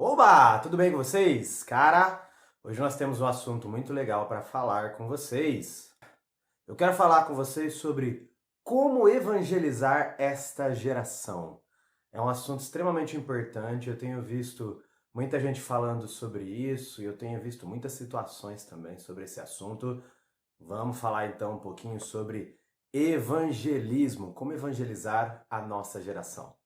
Oba, tudo bem com vocês? Cara, hoje nós temos um assunto muito legal para falar com vocês. Eu quero falar com vocês sobre como evangelizar esta geração. É um assunto extremamente importante, eu tenho visto muita gente falando sobre isso e eu tenho visto muitas situações também sobre esse assunto. Vamos falar então um pouquinho sobre evangelismo, como evangelizar a nossa geração.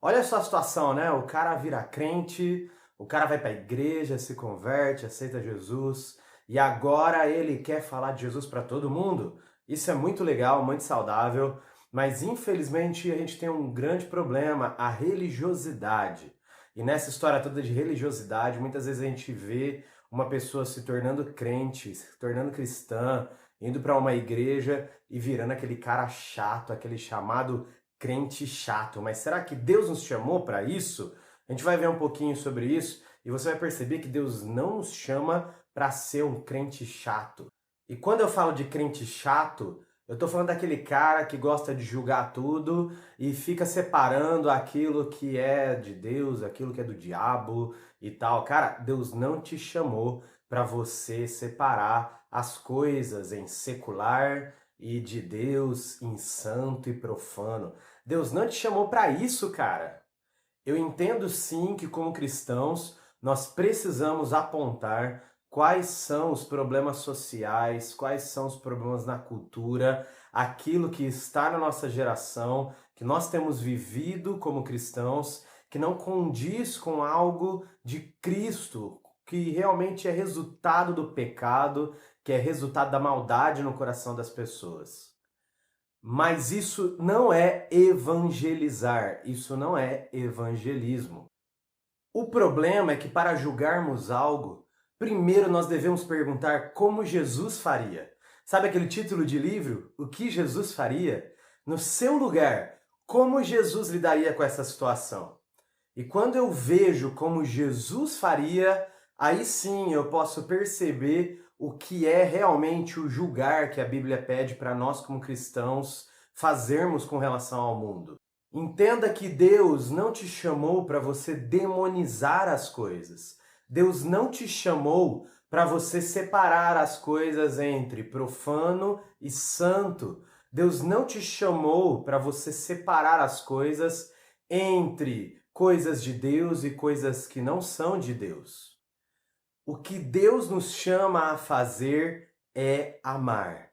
Olha só a situação, né? O cara vira crente, o cara vai para a igreja, se converte, aceita Jesus e agora ele quer falar de Jesus para todo mundo. Isso é muito legal, muito saudável, mas infelizmente a gente tem um grande problema, a religiosidade. E nessa história toda de religiosidade, muitas vezes a gente vê uma pessoa se tornando crente, se tornando cristã, indo para uma igreja e virando aquele cara chato, aquele chamado crente chato. Mas será que Deus nos chamou para isso? A gente vai ver um pouquinho sobre isso e você vai perceber que Deus não nos chama para ser um crente chato. E quando eu falo de crente chato, eu tô falando daquele cara que gosta de julgar tudo e fica separando aquilo que é de Deus, aquilo que é do diabo e tal. Cara, Deus não te chamou para você separar as coisas em secular e de Deus em santo e profano. Deus não te chamou para isso, cara. Eu entendo sim que, como cristãos, nós precisamos apontar quais são os problemas sociais, quais são os problemas na cultura, aquilo que está na nossa geração, que nós temos vivido como cristãos, que não condiz com algo de Cristo, que realmente é resultado do pecado, que é resultado da maldade no coração das pessoas. Mas isso não é evangelizar, isso não é evangelismo. O problema é que para julgarmos algo, primeiro nós devemos perguntar como Jesus faria. Sabe aquele título de livro? O que Jesus faria? No seu lugar, como Jesus lidaria com essa situação? E quando eu vejo como Jesus faria, aí sim eu posso perceber o que é realmente o julgar que a Bíblia pede para nós como cristãos fazermos com relação ao mundo. Entenda que Deus não te chamou para você demonizar as coisas. Deus não te chamou para você separar as coisas entre profano e santo. Deus não te chamou para você separar as coisas entre coisas de Deus e coisas que não são de Deus. O que Deus nos chama a fazer é amar.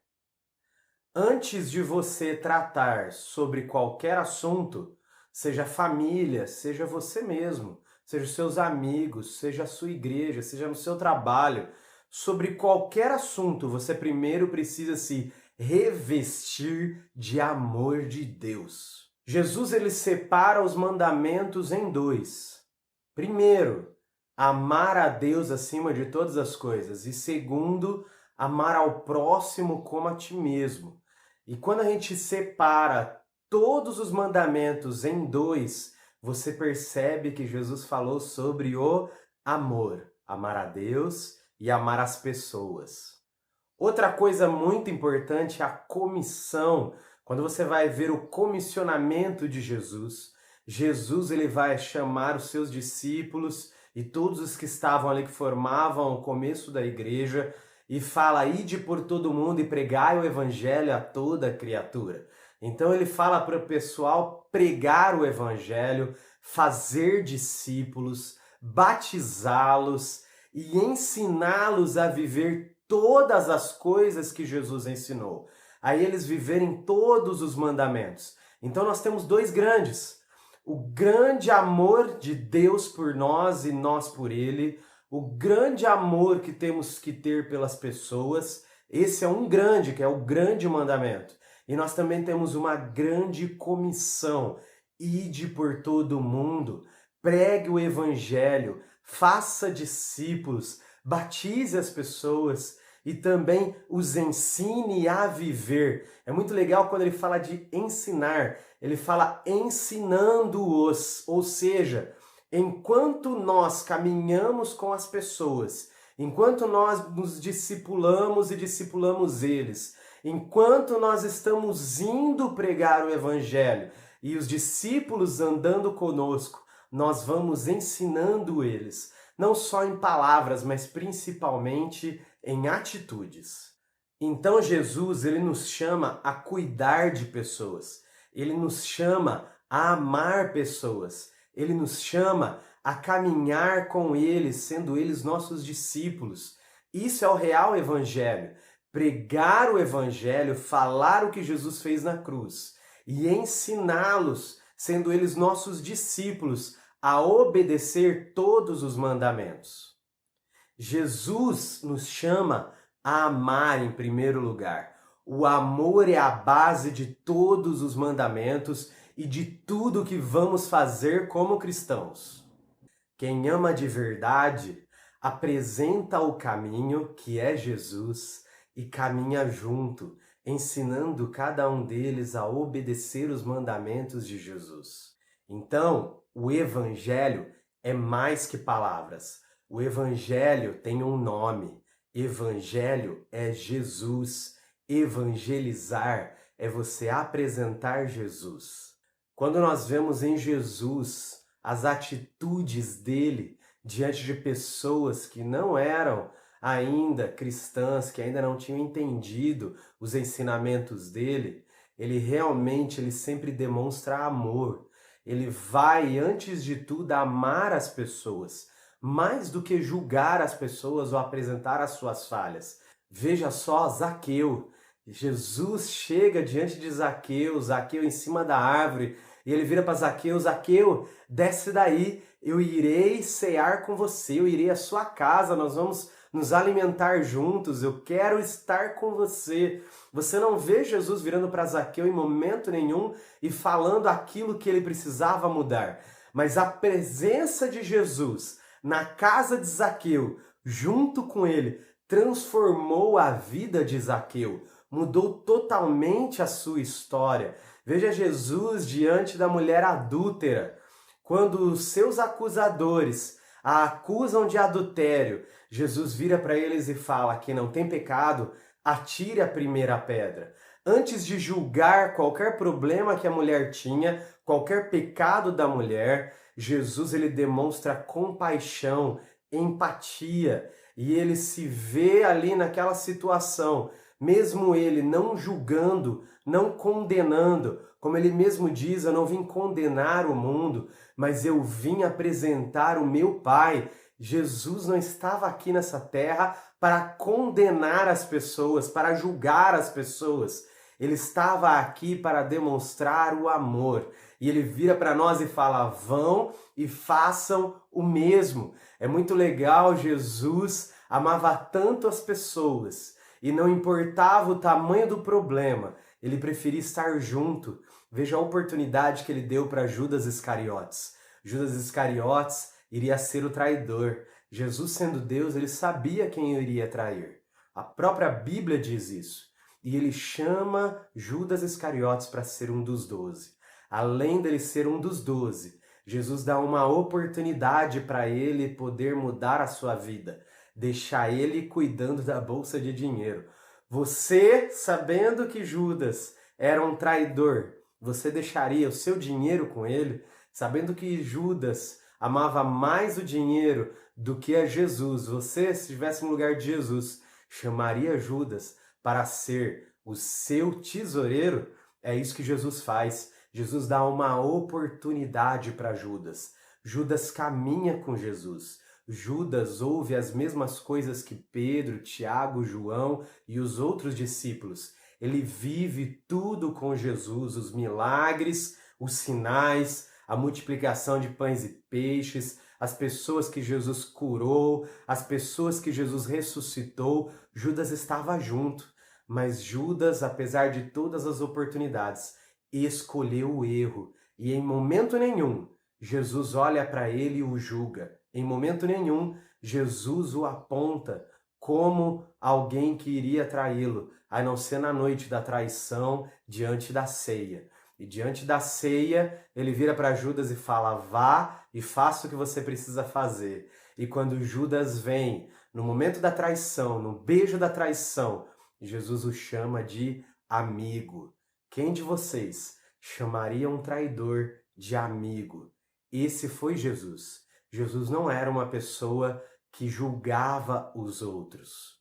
Antes de você tratar sobre qualquer assunto, seja família, seja você mesmo, seja os seus amigos, seja a sua igreja, seja no seu trabalho, sobre qualquer assunto, você primeiro precisa se revestir de amor de Deus. Jesus ele separa os mandamentos em dois. Primeiro, amar a Deus acima de todas as coisas e segundo, amar ao próximo como a ti mesmo. E quando a gente separa todos os mandamentos em dois, você percebe que Jesus falou sobre o amor, amar a Deus e amar as pessoas. Outra coisa muito importante é a comissão. Quando você vai ver o comissionamento de Jesus, Jesus ele vai chamar os seus discípulos e todos os que estavam ali que formavam o começo da igreja e fala: ide por todo mundo e pregai o evangelho a toda criatura. Então ele fala para o pessoal pregar o evangelho, fazer discípulos, batizá-los e ensiná-los a viver todas as coisas que Jesus ensinou, a eles viverem todos os mandamentos. Então nós temos dois grandes: o grande amor de Deus por nós e nós por Ele, o grande amor que temos que ter pelas pessoas. Esse é um grande, que é o grande mandamento. E nós também temos uma grande comissão: ide por todo o mundo, pregue o evangelho, faça discípulos, batize as pessoas e também os ensine a viver. É muito legal quando ele fala de ensinar, ele fala ensinando-os, ou seja, enquanto nós caminhamos com as pessoas, enquanto nós nos discipulamos e discipulamos eles, Enquanto nós estamos indo pregar o Evangelho e os discípulos andando conosco, nós vamos ensinando eles, não só em palavras, mas principalmente em atitudes. Então Jesus, ele nos chama a cuidar de pessoas. Ele nos chama a amar pessoas. Ele nos chama a caminhar com eles, sendo eles nossos discípulos. Isso é o real evangelho. Pregar o evangelho, falar o que Jesus fez na cruz e ensiná-los, sendo eles nossos discípulos, a obedecer todos os mandamentos. Jesus nos chama a amar em primeiro lugar. O amor é a base de todos os mandamentos e de tudo que vamos fazer como cristãos. Quem ama de verdade apresenta o caminho, que é Jesus, e caminha junto, ensinando cada um deles a obedecer os mandamentos de Jesus. Então, o Evangelho é mais que palavras. O Evangelho tem um nome. Evangelho é Jesus. Evangelizar é você apresentar Jesus. Quando nós vemos em Jesus as atitudes dele diante de pessoas que não eram ainda cristãs, que ainda não tinham entendido os ensinamentos dele, ele sempre demonstra amor. Ele vai, antes de tudo, amar as pessoas, mais do que julgar as pessoas ou apresentar as suas falhas. Veja só Zaqueu. Jesus chega diante de Zaqueu, Zaqueu em cima da árvore, e ele vira para Zaqueu: Zaqueu, desce daí, eu irei cear com você, eu irei à sua casa, nós vamos nos alimentar juntos, eu quero estar com você. Você não vê Jesus virando para Zaqueu em momento nenhum e falando aquilo que ele precisava mudar, mas a presença de Jesus na casa de Zaqueu, junto com ele, transformou a vida de Zaqueu, mudou totalmente a sua história. Veja Jesus diante da mulher adúltera, quando os seus acusadores a acusam de adultério, Jesus vira para eles e fala: quem não tem pecado, atire a primeira pedra. Antes de julgar qualquer problema que a mulher tinha, qualquer pecado da mulher, Jesus ele demonstra compaixão, empatia, e ele se vê ali naquela situação, mesmo ele não julgando, não condenando, como ele mesmo diz: eu não vim condenar o mundo, mas eu vim apresentar o meu Pai. Jesus não estava aqui nessa terra para condenar as pessoas, para julgar as pessoas. Ele estava aqui para demonstrar o amor. E ele vira para nós e fala: vão e façam o mesmo. É muito legal, Jesus amava tanto as pessoas e não importava o tamanho do problema, ele preferia estar junto. Veja a oportunidade que ele deu para Judas Iscariotes. Judas Iscariotes iria ser o traidor. Jesus, sendo Deus, ele sabia quem iria trair. A própria Bíblia diz isso. E ele chama Judas Iscariotes para ser um dos 12. Além dele ser um dos 12, Jesus dá uma oportunidade para ele poder mudar a sua vida, deixar ele cuidando da bolsa de dinheiro. Você, sabendo que Judas era um traidor, você deixaria o seu dinheiro com ele? Sabendo que Judas amava mais o dinheiro do que a Jesus, você, se estivesse no lugar de Jesus, chamaria Judas para ser o seu tesoureiro? É isso que Jesus faz. Jesus dá uma oportunidade para Judas. Judas caminha com Jesus. Judas ouve as mesmas coisas que Pedro, Tiago, João e os outros discípulos. Ele vive tudo com Jesus, os milagres, os sinais, a multiplicação de pães e peixes, as pessoas que Jesus curou, as pessoas que Jesus ressuscitou. Judas estava junto, mas Judas, apesar de todas as oportunidades, escolheu o erro. E em momento nenhum, Jesus olha para ele e o julga. Em momento nenhum, Jesus o aponta como alguém que iria traí-lo, a não ser na noite da traição, diante da ceia. E diante da ceia, ele vira para Judas e fala: vá e faça o que você precisa fazer. E quando Judas vem, no momento da traição, no beijo da traição, Jesus o chama de amigo. Quem de vocês chamaria um traidor de amigo? Esse foi Jesus. Jesus não era uma pessoa que julgava os outros.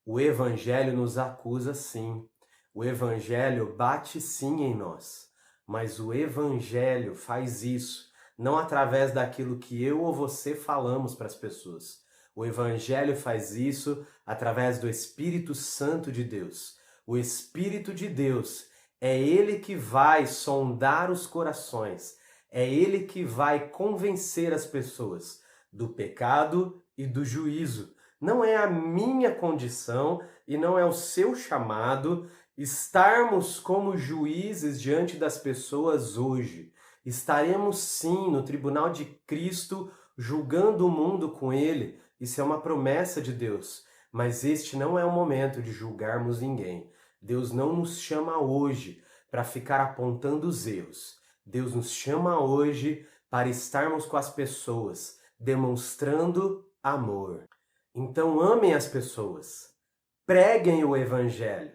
O Evangelho nos acusa sim. O Evangelho bate sim em nós. Mas o Evangelho faz isso não através daquilo que eu ou você falamos para as pessoas. O Evangelho faz isso através do Espírito Santo de Deus. O Espírito de Deus é Ele que vai sondar os corações. É Ele que vai convencer as pessoas do pecado e do juízo. Não é a minha condição e não é o seu chamado estarmos como juízes diante das pessoas hoje. Estaremos sim no tribunal de Cristo julgando o mundo com Ele. Isso é uma promessa de Deus. Mas este não é o momento de julgarmos ninguém. Deus não nos chama hoje para ficar apontando os erros. Deus nos chama hoje para estarmos com as pessoas, demonstrando amor. Então amem as pessoas, preguem o Evangelho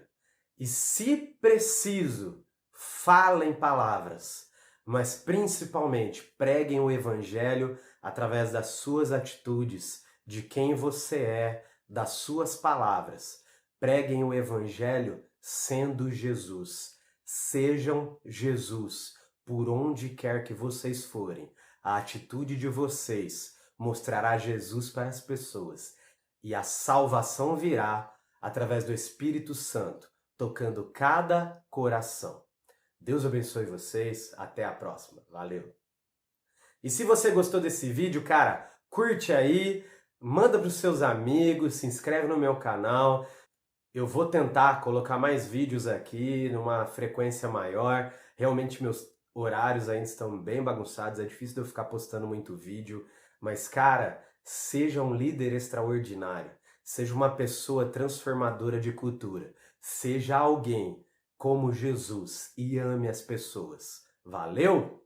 e, se preciso, falem palavras, mas principalmente preguem o Evangelho através das suas atitudes, de quem você é, das suas palavras. Preguem o Evangelho sendo Jesus. Sejam Jesus por onde quer que vocês forem. A atitude de vocês mostrará Jesus para as pessoas. E a salvação virá através do Espírito Santo, tocando cada coração. Deus abençoe vocês. Até a próxima. Valeu! E se você gostou desse vídeo, cara, curte aí, manda para os seus amigos, se inscreve no meu canal. Eu vou tentar colocar mais vídeos aqui numa frequência maior. Realmente meus horários ainda estão bem bagunçados, é difícil de eu ficar postando muito vídeo. Mas, cara, seja um líder extraordinário. Seja uma pessoa transformadora de cultura. Seja alguém como Jesus e ame as pessoas. Valeu?